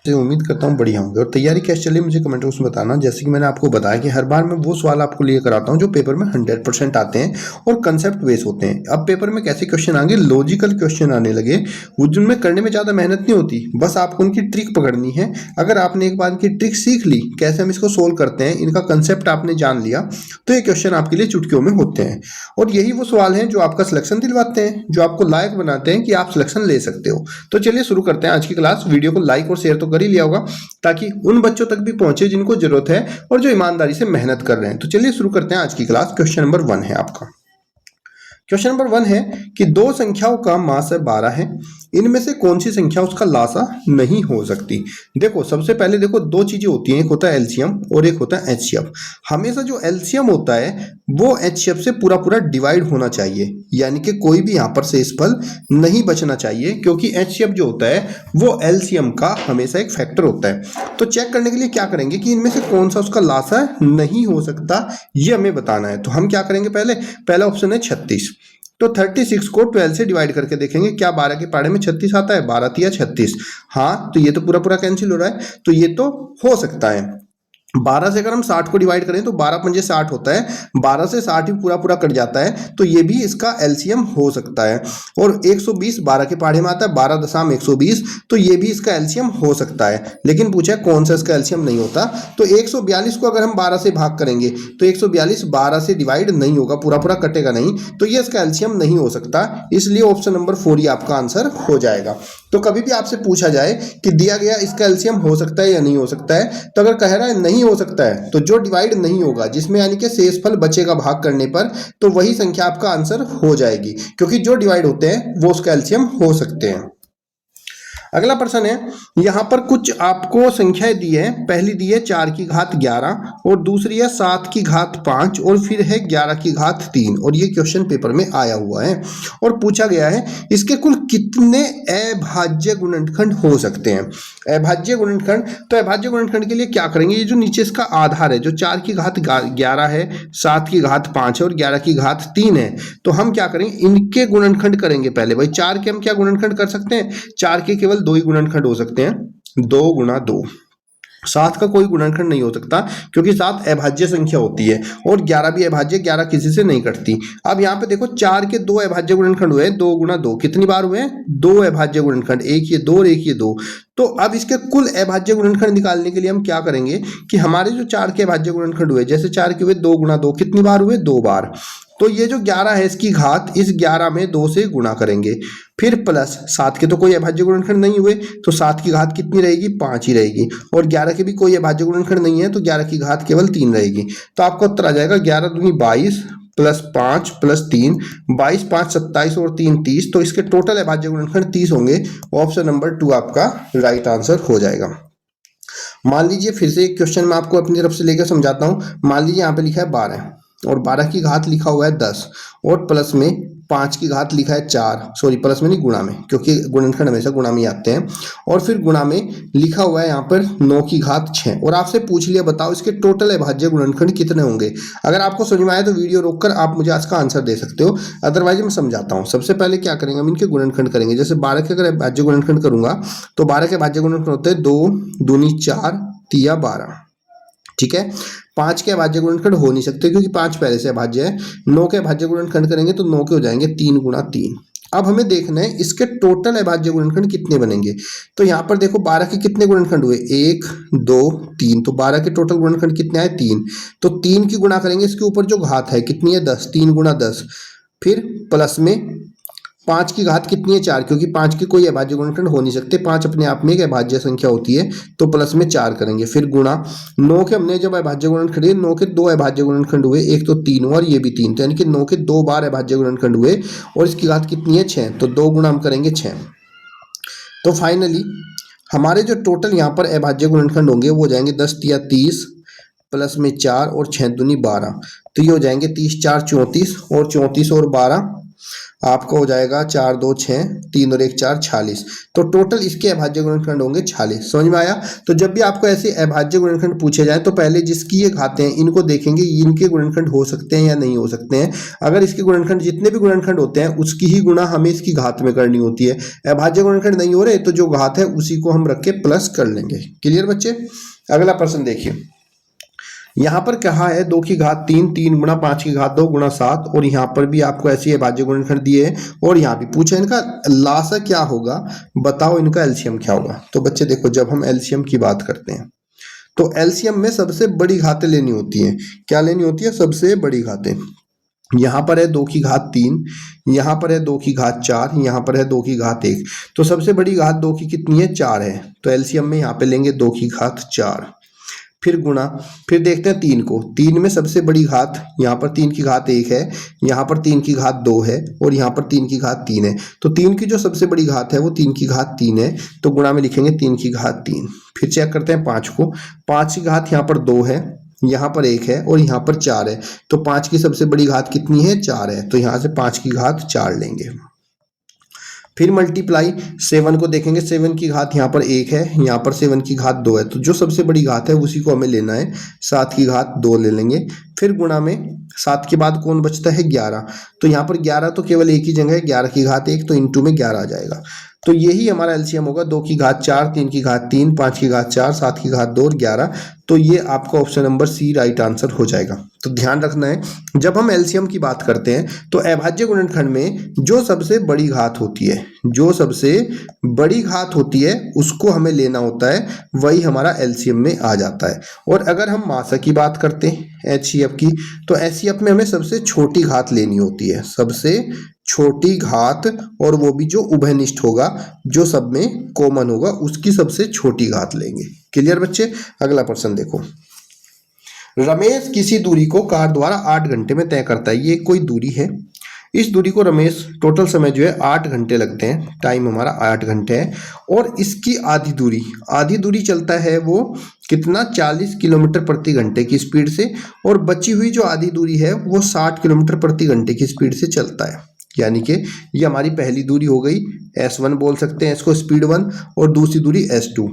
तो उम्मीद करता हूँ बढ़िया होंगे। और तैयारी कैसे चली मुझे कमेंट बॉक्स में बताना। जैसे कि मैंने आपको बताया कि हर बार मैं वो सवाल आपको लिए कराता हूँ जो पेपर में 100% आते हैं और कंसेप्ट बेस होते हैं। अब पेपर में कैसे क्वेश्चन आएंगे, लॉजिकल क्वेश्चन आने लगे, वो जिनमें करने में ज़्यादा मेहनत नहीं होती, बस आपको उनकी ट्रिक पकड़नी है। अगर आपने एक बार इनकी ट्रिक सीख ली, कैसे हम इसको सोल्व करते हैं, इनका कंसेप्ट आपने जान लिया, तो ये क्वेश्चन आपके लिए चुटकियों में होते हैं। और यही वो सवाल हैं जो आपका सिलेक्शन दिलवाते हैं, जो आपको लायक बनाते हैं कि आप सिलेक्शन ले सकते हो। तो चलिए शुरू करते हैं आज की क्लास। वीडियो को लाइक और शेयर तो कर ही लिया होगा, ताकि उन बच्चों तक भी पहुंचे जिनको जरूरत है और जो ईमानदारी से मेहनत कर रहे हैं। तो चलिए शुरू करते हैं आज की क्लास। क्वेश्चन नंबर 1 है आपका। क्वेश्चन नंबर 1 है कि दो संख्याओं का मास 12 है, इनमें से कौन सी संख्या उसका लासा नहीं हो सकती। देखो सबसे पहले देखो दो चीजें होती हैं, एक होता है एलसीएम और एक होता है एचसीएफ। हमेशा जो एलसीएम होता है वो एचसीएफ से पूरा पूरा डिवाइड होना चाहिए, यानी कि कोई भी यहाँ पर शेषफल नहीं बचना चाहिए, क्योंकि एचसीएफ जो होता है वो एलसीएम का हमेशा एक फैक्टर होता है। तो चेक करने के लिए क्या करेंगे कि इनमें से कौन सा उसका लासा नहीं हो सकता, ये हमें बताना है। तो हम क्या करेंगे, पहला ऑप्शन है 36। तो 36 को 12 से डिवाइड करके देखेंगे क्या 12 के पाड़े में 36 आता है, 12 तिया 36। हाँ, तो ये तो पूरा पूरा कैंसिल हो रहा है, तो ये तो हो सकता है। 12 से अगर हम 60 को डिवाइड करें तो 12 पंजे 60 होता है, 12 से 60 ही पूरा पूरा कट जाता है, तो ये भी इसका एलसीएम हो सकता है। और 120 12 के पहाड़े में आता है, 12 दशम 120, तो ये भी इसका एलसीएम हो सकता है। लेकिन पूछा है कौन सा इसका एलसीएम नहीं होता, तो 142 को अगर हम 12 से भाग करेंगे तो 142 12 से डिवाइड नहीं होगा, पूरा पूरा कटेगा नहीं, तो ये इसका एलसीएम नहीं हो सकता। इसलिए ऑप्शन नंबर 4 ही आपका आंसर हो जाएगा। तो कभी भी आपसे पूछा जाए कि दिया गया इसका एलसीएम हो सकता है या नहीं हो सकता है, तो अगर कह रहा है नहीं हो सकता है, तो जो डिवाइड नहीं होगा, जिसमें यानी कि शेषफल बचेगा भाग करने पर, तो वही संख्या आपका आंसर हो जाएगी, क्योंकि जो डिवाइड होते हैं वो उसका एलसीएम हो सकते हैं। अगला प्रश्न है, यहाँ पर कुछ आपको संख्याएं दी है। पहली दी है 4 की घात 11 और दूसरी है 7 की घात 5 और फिर है 11 की घात 3, और ये क्वेश्चन पेपर में आया हुआ है और पूछा गया है इसके कुल कितने अभाज्य गुणनखंड हो सकते हैं। अभाज्य गुणनखंड, तो अभाज्य गुणनखंड के लिए क्या करेंगे, ये जो नीचे इसका आधार है, जो 4 की घात 11 है, 7 की घात 5 है और 11 की घात 3 है, तो हम क्या करेंगे, इनके गुणनखंड करेंगे पहले। भाई 4 के हम क्या गुणनखंड कर सकते हैं, 4 के केवल 2 ही गुणनखंड हो सकते हैं, 2 गुणा 2। 7 का कोई गुणनखंड नहीं हो सकता, क्योंकि 7 अभाज्य संख्या होती है, और 11 भी अभाज्य, 11 किसी से नहीं कटती। अब यहाँ पे देखो 4 के 2 अभाज्य गुणनखंड हुए, 2 गुणा 2, कितनी बार हुए, 2 अभाज्य गुणनखंड, एक ये 2 और एक ये 2। तो अब इसके कुल अभाज्य गुणनखंड निकालने के लिए हम क्या करेंगे कि हमारे जो 4 के अभाज्य गुणनखंड हुए, जैसे 4 के हुए 2 गुणा 2, कितनी बार हुए, 2 बार। तो ये जो 11 है इसकी घात, इस 11 में 2 से गुणा करेंगे, फिर प्लस 7 के तो कोई अभाज्य गुणनखंड नहीं हुए, तो 7 की घात कितनी रहेगी, 5 ही रहेगी, और 11 के भी कोई अभाज्य गुणनखंड नहीं है, तो 11 की घात केवल 3 रहेगी। तो आपका उत्तर आ जाएगा 11 दूनी 22 प्लस 5 प्लस 3, 22 5 27 और 3 30, तो इसके टोटल अभाज्य गुणनखंड 30 होंगे। ऑप्शन नंबर 2 आपका राइट आंसर हो जाएगा। मान लीजिए फिर से एक क्वेश्चन मैं आपको अपनी तरफ से लेकर समझाता हूँ। मान लीजिए यहाँ पे लिखा है 12 और 12 की घात लिखा हुआ है 10 और प्लस में 5 की घात लिखा है 4, सॉरी प्लस में नहीं गुणा में, क्योंकि गुणनखंड हमेशा गुणा में ही आते हैं, और फिर गुणा में लिखा हुआ है यहाँ पर 9 की घात 6, और आपसे पूछ लिया बताओ इसके टोटल अभाज्य गुणनखंड कितने होंगे। अगर आपको समझ में आए तो वीडियो रोककर आप मुझे आज का आंसर दे सकते हो, अदरवाइज मैं समझाता हूँ। सबसे पहले क्या करेंगे, हम इनके गुणनखंड करेंगे। जैसे 12 के अगर अभाज्य गुणनखंड करूंगा तो 12 के अभाज्य गुणनखंड होते हैं 2 दूनी 4 तिया 12, ठीक है। 5 के अभाज्य गुणनखंड हो नहीं सकते क्योंकि 5 पहले से अभाज्य है। 9 के अभाज्य गुणनखंड करेंगे तो 9 के हो जाएंगे 3 गुणा 3। अब हमें देखना है इसके टोटल अभाज्य गुणनखंड कितने बनेंगे। तो यहाँ पर देखो 12 के कितने गुणनखंड हुए, 1 2 3, तो 12 के टोटल गुणनखंड कितने आए, 3। तो 3 की गुणा करेंगे, इसके ऊपर जो घात है कितनी है, 10, 3 गुणा 10, फिर प्लस में 5 की घात कितनी है, 4, क्योंकि 5 के कोई अभाज्य गुणनखंड हो नहीं सकते, 5 अपने आप में एक अभाज्य संख्या होती है, तो प्लस में 4 करेंगे, फिर गुणा 9 के हमने जब अभाज्य गुणनखंड लिए, 9 के 2 अभाज्य गुणनखंड हुए, एक तो 3 और ये भी 3, तो यानी कि 9 के 2 बार अभाज्य गुणनखंड हुए, और इसकी घात कितनी है, 6, तो 2 गुणा हम करेंगे 6। तो फाइनली हमारे जो टोटल यहाँ पर अभाज्य गुणनखंड होंगे वो हो जाएंगे 10 तिया 30 प्लस में 4 और 6 दूनी 12, तो ये हो जाएंगे 30 4 34 और 34 और 12 आपका हो जाएगा 4 2 6, 3 और 1 4, 46। तो टोटल इसके अभाज्य गुणनखंड होंगे 46। समझ में आया। तो जब भी आपको ऐसे अभाज्य गुणनखंड पूछे जाए तो पहले जिसकी ये घातें हैं इनको देखेंगे, इनके गुणनखंड हो सकते हैं या नहीं हो सकते हैं। अगर इसके गुणनखंड, जितने भी गुणनखंड होते हैं उसकी ही गुणा हमें इसकी घात में करनी होती है। अभाज्य गुणनखंड नहीं हो रहे तो जो घात है उसी को हम रख के प्लस कर लेंगे। क्लियर बच्चे। अगला प्रश्न देखिए, यहां पर कहा है 2 की घात 3, 3 गुणा 5 की घात 2 गुणा 7, और यहां पर भी आपको ऐसी अभाज्य गुणनखंड दिए हैं और यहां भी पूछा इनका लासा क्या होगा, बताओ इनका एलसीएम क्या होगा। तो बच्चे देखो, जब हम एलसीएम की बात करते हैं तो एलसीएम में सबसे बड़ी घातें लेनी होती हैं। क्या लेनी होती है? सबसे बड़ी घातें। यहां पर है 2 की घात 3, यहां पर है 2 की घात 4, यहां पर है 2 की घात 1। तो सबसे बड़ी घात 2 की कितनी है? 4 है। तो एलसीएम में यहां पे लेंगे 2 की घात 4, फिर गुणा, फिर देखते हैं 3 को। 3 में सबसे बड़ी घात, यहाँ पर 3 की घात 1 है, यहाँ पर 3 की घात 2 है और यहाँ पर 3 की घात 3 है। तो 3 की जो सबसे बड़ी घात है वो 3 की घात 3 है, तो गुणा में लिखेंगे 3 की घात 3। फिर चेक करते हैं 5 को। 5 की घात यहाँ पर 2 है, यहाँ पर 1 है और यहाँ पर 4 है। तो 5 की सबसे बड़ी घात कितनी है? 4 है। तो यहाँ से 5 की घात 4 लेंगे। फिर मल्टीप्लाई 7 को देखेंगे, 7 की घात यहाँ पर 1 है, यहाँ पर 7 की घात 2 है। तो जो सबसे बड़ी घात है उसी को हमें लेना है, 7 की घात 2 ले लेंगे। फिर गुणा में 7 के बाद कौन बचता है? 11। तो यहाँ पर 11 तो केवल एक ही जगह है, 11 की घात 1, तो इंटू में 11 आ जाएगा। तो यही हमारा एलसीएम होगा, 2 की घात 4, 3 की घात 3, 5 की घात 4, 7 की घात 2 और 11। तो ये आपका option number C right answer हो जाएगा। तो ध्यान रखना है, जब हम एलसीएम की बात करते हैं तो अभाज्य गुणनखंड में जो सबसे बड़ी घात होती है, जो सबसे बड़ी घात होती है उसको हमें लेना होता है, वही हमारा एलसीएम में आ जाता है। और अगर हम मासा की बात करते हैं एचसीएफ की, तो एचसीएफ में हमें सबसे छोटी घात लेनी होती है, सबसे छोटी घात, और वो भी जो उभयनिष्ठ होगा, जो सब में कॉमन होगा, उसकी सबसे छोटी घात लेंगे। क्लियर बच्चे। अगला प्रश्न देखो, रमेश किसी दूरी को कार द्वारा 8 घंटे में तय करता है। ये कोई दूरी है, इस दूरी को रमेश टोटल समय जो है 8 घंटे लगते हैं, टाइम हमारा 8 घंटे है। और इसकी आधी दूरी चलता है वो कितना? 40 किलोमीटर प्रति घंटे की स्पीड से, और बची हुई जो आधी दूरी है वो 60 किलोमीटर प्रति घंटे की स्पीड से चलता है। यानी कि ये हमारी पहली दूरी हो गई, S1 बोल सकते हैं इसको, स्पीड 1, और दूसरी दूरी S2।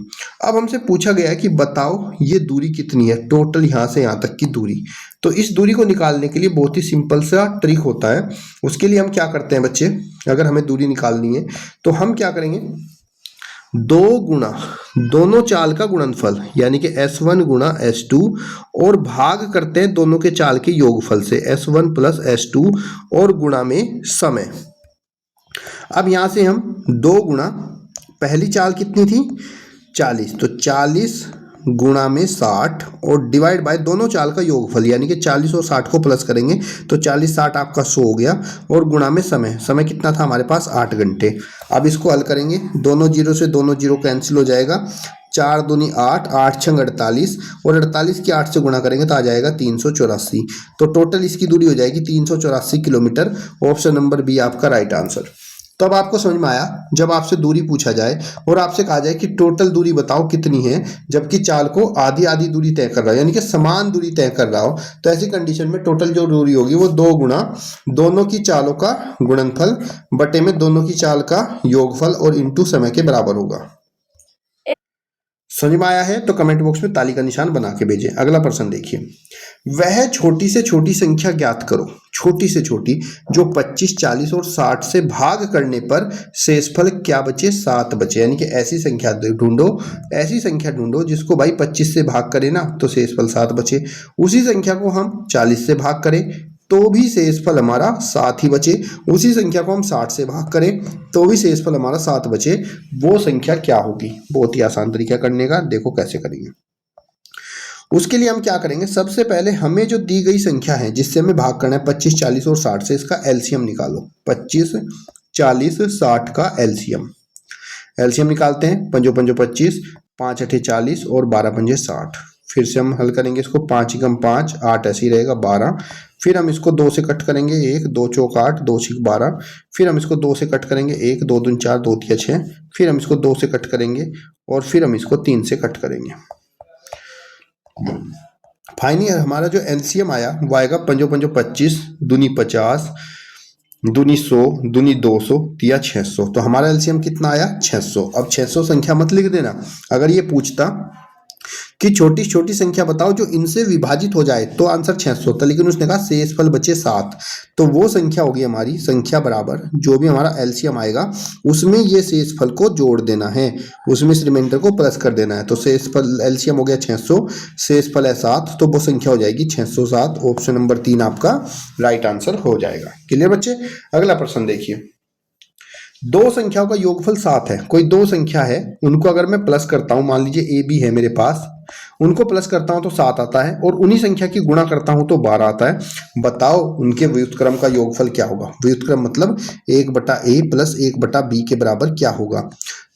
अब हमसे पूछा गया है कि बताओ ये दूरी कितनी है, टोटल यहाँ से यहाँ तक की दूरी। तो इस दूरी को निकालने के लिए बहुत ही सिंपल सा ट्रिक होता है। उसके लिए हम क्या करते हैं बच्चे, अगर हमें दूरी निकालनी है तो हम क्या करेंगे, 2 गुणा दोनों चाल का गुणनफल, यानी कि S1 गुणा S2, और भाग करते हैं दोनों के चाल के योगफल से, S1 प्लस S2, और गुणा में समय। अब यहां से हम 2 गुणा, पहली चाल कितनी थी? 40, तो 40 गुणा में 60 और डिवाइड बाय दोनों चाल का योगफल, यानी कि 40 और 60 को प्लस करेंगे तो 40 60 आपका 100 हो गया, और गुणा में समय कितना था हमारे पास? 8 घंटे। अब इसको हल करेंगे, दोनों जीरो से दोनों जीरो कैंसिल हो जाएगा, 4 दूनी 8, 8 छंग 48, और 48 की 8 से गुणा करेंगे तो आ जाएगा 384। तो टोटल इसकी दूरी हो जाएगी 384 किलोमीटर। ऑप्शन नंबर बी आपका राइट आंसर। तब आपको समझ में आया, जब आपसे दूरी पूछा जाए और आपसे कहा जाए कि टोटल दूरी बताओ कितनी है, जबकि चाल को आधी आधी दूरी तय कर रहा है, यानी कि समान दूरी तय कर रहा हो, तो ऐसी कंडीशन में टोटल जो दूरी होगी वो 2 गुणा दोनों की चालों का गुणनफल बटे में दोनों की चाल का योगफल और इंटू समय के बराबर होगा। समझ में आया है तो कमेंट बॉक्स में ताली का निशान बना के भेजें। अगला प्रश्न देखिए, वह छोटी से छोटी संख्या ज्ञात करो, छोटी से छोटी, जो 25, 40 और 60 से भाग करने पर शेषफल क्या बचे? 7 बचे। यानी कि ऐसी संख्या ढूंढो जिसको भाई 25 से भाग करें ना तो शेषफल 7 बचे, उसी संख्या को हम 40 से भाग करें तो भी शेषफल हमारा 7 ही बचे, उसी संख्या को हम 60 से भाग करें तो भी शेषफल हमारा 7 बचे। वो संख्या क्या होगी? बहुत ही आसान तरीका करने का, देखो कैसे करेंगे। उसके लिए हम क्या करेंगे, सबसे पहले हमें जो दी गई संख्या है जिससे हमें भाग करना है 25, 40 और 60 से, इसका एलसीएम निकालो। 25, 40, 60 का एलसीएम निकालते हैं। 5 पंजो 25, 5 अठे 40 और 12 पंजे 60। फिर से हम हल करेंगे इसको, 5 एकम 5, 8 ऐसे ही रहेगा 12। फिर हम इसको 2 से कट करेंगे, 1 2 चौक 8, 2 6 12। फिर हम इसको 2 से कट करेंगे, 1 2 दूनी 4, 2 तिया 6। फिर हम इसको 2 से कट करेंगे और फिर हम इसको 3 से कट करेंगे। फाइनली हमारा जो एलसीएम आया वो आएगा 5 पंजो 25 दूनी 50 दूनी 100 दूनी 200 दिया 600, तो हमारा एलसीएम कितना आया 600। अब 600 संख्या मत लिख देना। अगर ये पूछता कि छोटी छोटी संख्या बताओ जो इनसे विभाजित हो जाए तो आंसर 600 था, लेकिन उसने कहा शेषफल बचे 7, तो वो संख्या होगी हमारी संख्या बराबर जो भी हमारा एलसीएम आएगा उसमें ये शेषफल को जोड़ देना है, उसमें इस रिमाइंडर को प्लस कर देना है। तो शेषफल एलसीएम हो गया 600, शेषफल है 7, तो वो संख्या हो जाएगी 607। ऑप्शन नंबर 3 आपका राइट आंसर हो जाएगा। क्लियर बच्चे? अगला प्रश्न देखिए। दो संख्याओं का योगफल 7 है। कोई दो संख्या है, उनको अगर मैं प्लस करता हूं, मान लीजिए ए बी है मेरे पास, उनको प्लस करता हूं तो 7 आता है, और उन्हीं संख्या की गुणा करता हूं तो 12 आता है। बताओ उनके व्युत्क्रम का योगफल क्या होगा। व्युत्क्रम मतलब 1/a प्लस 1/b के बराबर क्या होगा।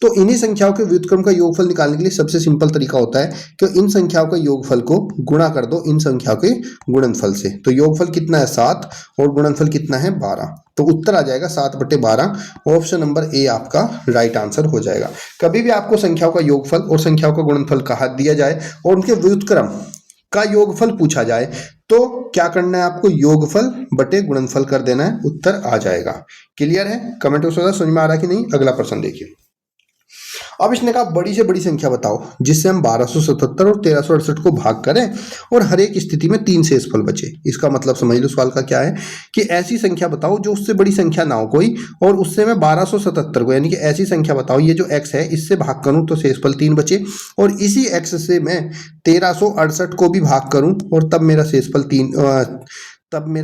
तो इन्हीं संख्याओं के व्युत्क्रम का योगफल निकालने के लिए सबसे सिंपल तरीका होता है कि इन संख्याओं के योगफल को गुणा कर दो इन संख्याओं के गुणनफल से। तो योगफल कितना है 7 और गुणनफल कितना है 12, तो उत्तर आ जाएगा 7/12। ऑप्शन नंबर ए आपका राइट आंसर हो जाएगा। कभी भी आपको संख्याओं का योगफल और संख्याओं का गुणनफल कहा दिया जाए और उनके व्युत्क्रम का योगफल पूछा जाए तो क्या करना है आपको, योगफल बटे गुणनफल कर देना है, उत्तर आ जाएगा। क्लियर है? कमेंट बॉक्स में समझ में आ रहा है कि नहीं? अगला प्रश्न देखिए। अब इसने कहा बड़ी से बड़ी संख्या बताओ जिससे हम 1277 और 1368 को भाग करें और हर एक स्थिति में 3 शेषफल बचे। इसका मतलब समझ लो सवाल का क्या है कि ऐसी संख्या बताओ जो उससे बड़ी संख्या ना हो कोई, और उससे मैं 1277 को, यानी कि ऐसी संख्या बताओ ये जो x है इससे भाग करूं तो शेषफल 3 बचे, और इसी x से मैं 1368 को भी भाग करूं और तब मेरा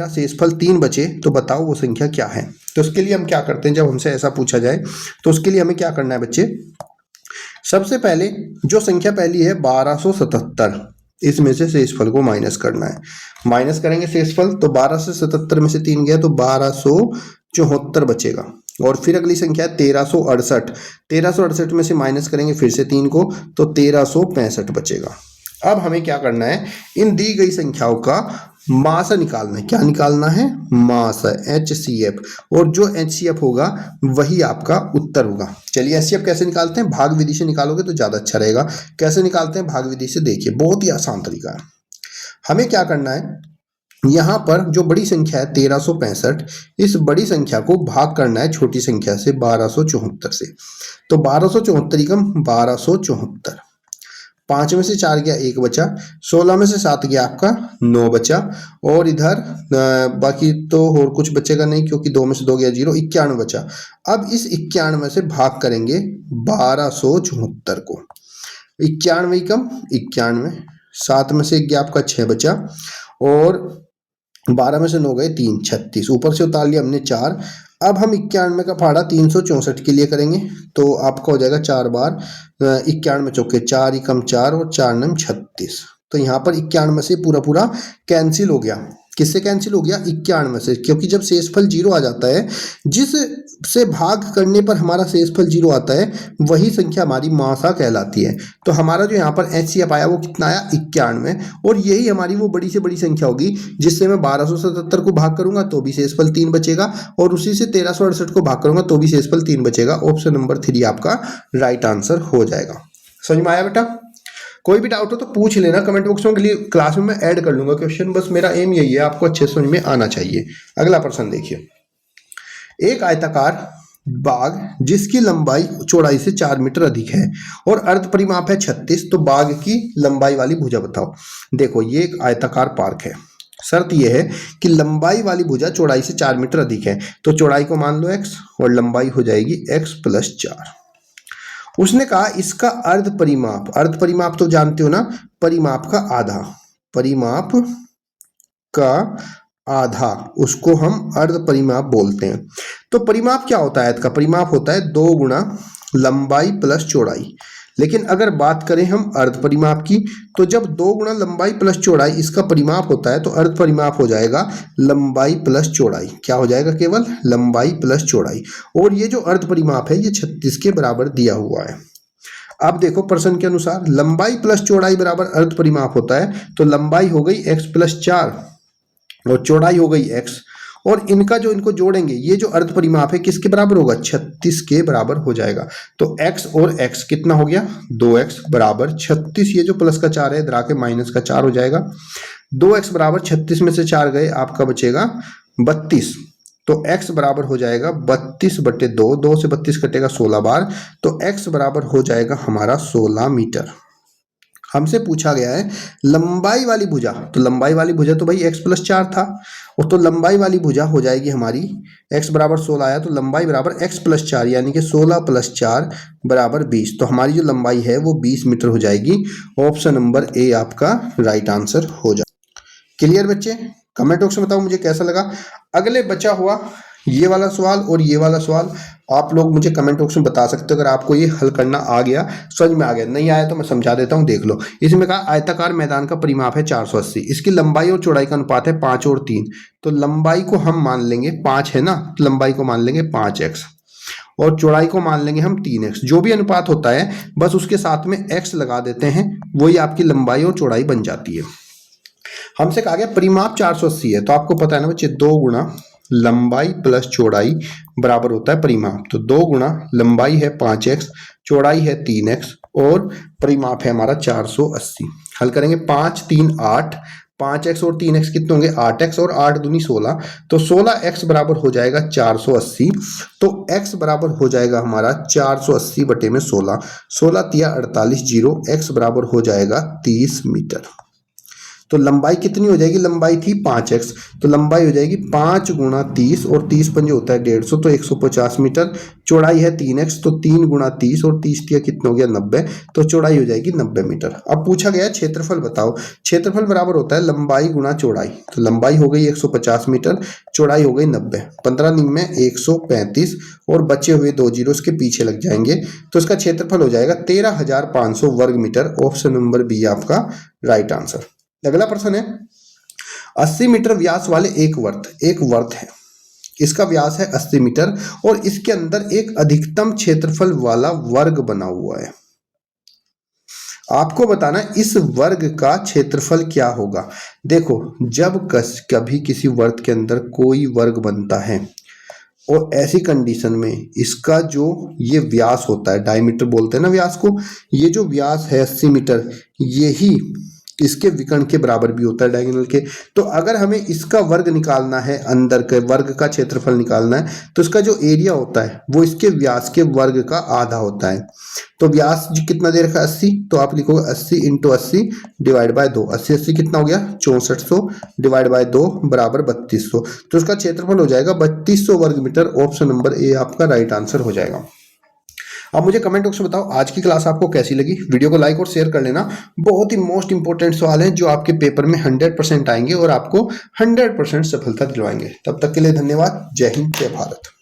शेषफल 3 बचे। तो बताओ वो संख्या क्या है। तो उसके लिए हम क्या करते हैं, जब हमसे ऐसा पूछा जाए तो उसके लिए हमें क्या करना है बच्चे, सबसे पहले जो संख्या पहली है 1277, इसमें से शेषफल को माइनस करना है। माइनस करेंगे शेषफल, तो 12 से 77 में से 3 गया तो 1274 बचेगा। और फिर अगली संख्या है 1368, 1368 में से माइनस करेंगे फिर से 3 को, तो 1365 बचेगा। अब हमें क्या करना है, इन दी गई संख्याओं का मासा निकालना है। क्या निकालना है? मासा, HCF, और जो HCF होगा वही आपका उत्तर होगा। चलिए HCF कैसे निकालते हैं, भाग विधि से निकालोगे तो ज्यादा अच्छा रहेगा। कैसे निकालते हैं भाग विधि से, देखिए बहुत ही आसान तरीका है। हमें क्या करना है, यहाँ पर जो बड़ी संख्या है 1365, इस बड़ी संख्या को भाग करना है छोटी संख्या से 1274 से। तो 1274 एकम 1274, 5 में से 4 गया 1 बचा, 16 में से 7 गया आपका 9 बचा, और इधर बाकी तो और कुछ बचेगा नहीं क्योंकि 2 में से 2 गया 0, 91 बचा। अब इस 91 से भाग करेंगे 1274 को। 91 कम 91, 7 में से 1 गया आपका 6 बचा, और 12 में से 9 गए 3, 36, ऊपर से उतार लिया हमने 4। अब हम 91 का फाड़ा 364 के लिए करेंगे तो आपका हो जाएगा 4 बार 91 चौके 4 एकम 4 और 4 नम 36। तो यहाँ पर 91 से पूरा कैंसिल हो गया। किससे कैंसिल हो गया? 91 से, क्योंकि जब शेषफल 0 आ जाता है, जिस से भाग करने पर हमारा शेषफल 0 आता है वही संख्या हमारी मासा कहलाती है। तो हमारा जो यहाँ पर HCF आया वो कितना आया 91, और यही हमारी वो बड़ी से बड़ी संख्या होगी जिससे मैं 1277 को भाग करूंगा तो भी शेषफल 3 बचेगा, और उसी से 1368 को भाग करूंगा तो भी शेषफल 3 बचेगा। ऑप्शन नंबर 3 आपका राइट आंसर हो जाएगा। समझ में आया बेटा? कोई भी डाउट हो तो पूछ लेना कमेंट बॉक्स में, के लिए क्लास में मैं ऐड कर लूंगा क्वेश्चन। बस मेरा एम यही है, आपको अच्छे समझ में आना चाहिए। अगला प्रश्न देखिए। एक आयताकार बाग जिसकी लंबाई चौड़ाई से 4 मीटर अधिक है और अर्ध परिमाप है 36, तो बाग की लंबाई वाली भुजा बताओ। देखो ये एक आयताकार पार्क है, शर्त यह है कि लंबाई वाली भुजा चौड़ाई से 4 मीटर अधिक है, तो चौड़ाई को मान लो x और लंबाई हो जाएगी x + 4। उसने कहा इसका अर्ध परिमाप तो जानते हो ना, परिमाप का आधा, परिमाप का आधा उसको हम अर्ध परिमाप बोलते हैं। तो परिमाप क्या होता है? इसका परिमाप होता है 2 गुणा लंबाई प्लस चौड़ाई। लेकिन अगर बात करें हम अर्ध परिमाप की, तो जब 2 गुणा लंबाई प्लस चौड़ाई इसका परिमाप होता है तो अर्ध परिमाप हो जाएगा लंबाई प्लस चौड़ाई। क्या हो जाएगा? केवल लंबाई प्लस चौड़ाई। और ये जो अर्ध परिमाप है ये 36 के बराबर दिया हुआ है। अब देखो प्रश्न के अनुसार लंबाई प्लस चौड़ाई बराबर अर्ध परिमाप होता है, तो लंबाई हो गई x + 4 और चौड़ाई हो गई x, और इनका जो इनको जोड़ेंगे ये जो अर्ध परिमाप है किसके बराबर होगा? 36 के बराबर हो जाएगा। तो x और x कितना हो गया? 2x बराबर 36। ये जो प्लस का 4 है इधर आके माइनस का 4 हो जाएगा। 2x बराबर 36 में से 4 गए आपका बचेगा 32। तो x बराबर हो जाएगा 32/2, 2 से 32 कटेगा 16 बार, तो x बराबर हो जाएगा हमारा 16 मीटर। हमसे पूछा गया है लंबाई वाली भुजा, तो लंबाई वाली भुजा तो भाई x+4 था, और तो लंबाई वाली भुजा हो जाएगी हमारी x बराबर 16 आया तो लंबाई बराबर x+4 यानी कि 16 + 4 बराबर 20। तो हमारी जो लंबाई है वो 20 मीटर हो जाएगी। ऑप्शन नंबर ए आपका राइट आंसर हो जाए। क्लियर बच्चे? कमेंट बॉक्स में बताओ मुझे कैसा लगा। अगले बचा हुआ ये वाला सवाल और ये वाला सवाल आप लोग मुझे कमेंट बॉक्स में बता सकते हो। अगर आपको ये हल करना आ गया, समझ में आ गया, नहीं आया तो मैं समझा देता हूँ, देख लो। इसमें कहा आयताकार मैदान का परिमाप है 480, इसकी लंबाई और चौड़ाई का अनुपात है 5 और 3। तो लंबाई को हम मान लेंगे 5 है ना, तो लंबाई को मान लेंगे 5x और चौड़ाई को मान लेंगे हम 3x। जो भी अनुपात होता है बस उसके साथ में x लगा देते हैं, वही आपकी लंबाई और चौड़ाई बन जाती है। हमसे कहा गया परिमाप 480 है, तो आपको पता है ना बच्चे 2 गुणा लंबाई प्लस चौड़ाई बराबर होता है परिमाप। तो 2 गुणा लंबाई है 5x, चौड़ाई है 3x और परिमाप है हमारा 480। हल करेंगे 5 3 8, 5x और 3x कितने होंगे 8x और 8 दूनी 16, तो 16x बराबर हो जाएगा 480। तो x बराबर हो जाएगा हमारा 480 बटे में 16, 16 तिया 48, 0 x बराबर हो जाएगा 30 मीटर। तो लंबाई कितनी हो जाएगी, लंबाई थी 5x, तो लंबाई हो जाएगी 5 गुणा 30 और 30 पंजे होता है 150, तो 150 मीटर। चौड़ाई है 3x, तो 3 गुणा 30 और 30 तिया कितना हो गया 90, तो चौड़ाई हो जाएगी 90 मीटर। अब पूछा गया क्षेत्रफल बताओ। क्षेत्रफल बराबर होता है लंबाई गुणा चौड़ाई, तो लंबाई हो गई 150 मीटर, चौड़ाई हो गई 90, 15 दिन में 135 और बचे हुए 2 जीरो इसके पीछे लग जाएंगे, तो इसका क्षेत्रफल हो जाएगा 13,500 वर्ग मीटर। ऑप्शन नंबर बी आपका राइट आंसर। अगला प्रश्न है 80 मीटर व्यास वाले एक वर्त है, इसका व्यास है 80 मीटर और इसके अंदर एक अधिकतम क्षेत्रफल वाला वर्ग बना हुआ है। आपको बताना इस वर्ग का क्षेत्रफल क्या होगा। देखो जब कभी किसी वर्त के अंदर कोई वर्ग बनता है और ऐसी कंडीशन में इसका जो ये व्यास होता है, डायमीटर बोलते हैं ना व्यास को, ये जो व्यास है 80 मीटर यही इसके विकर्ण के बराबर भी होता है, डायगोनल के। तो अगर हमें इसका वर्ग निकालना है, अंदर के वर्ग का क्षेत्रफल निकालना है, तो इसका जो एरिया होता है वो इसके व्यास के वर्ग का आधा होता है। तो व्यास कितना दे रखा है 80, तो आप लिखोगे 80 × 80 डिवाइड बाय 2, 80 कितना हो गया 6400 डिवाइड बाय 2 बराबर 3200, तो इसका क्षेत्रफल हो जाएगा 3200 वर्ग मीटर। ऑप्शन नंबर ए आपका राइट आंसर हो जाएगा। अब मुझे कमेंट बॉक्स में बताओ आज की क्लास आपको कैसी लगी। वीडियो को लाइक और शेयर कर लेना। बहुत ही मोस्ट इंपोर्टेंट सवाल है जो आपके पेपर में 100% आएंगे और आपको 100% सफलता दिलवाएंगे। तब तक के लिए धन्यवाद। जय हिंद, जय भारत।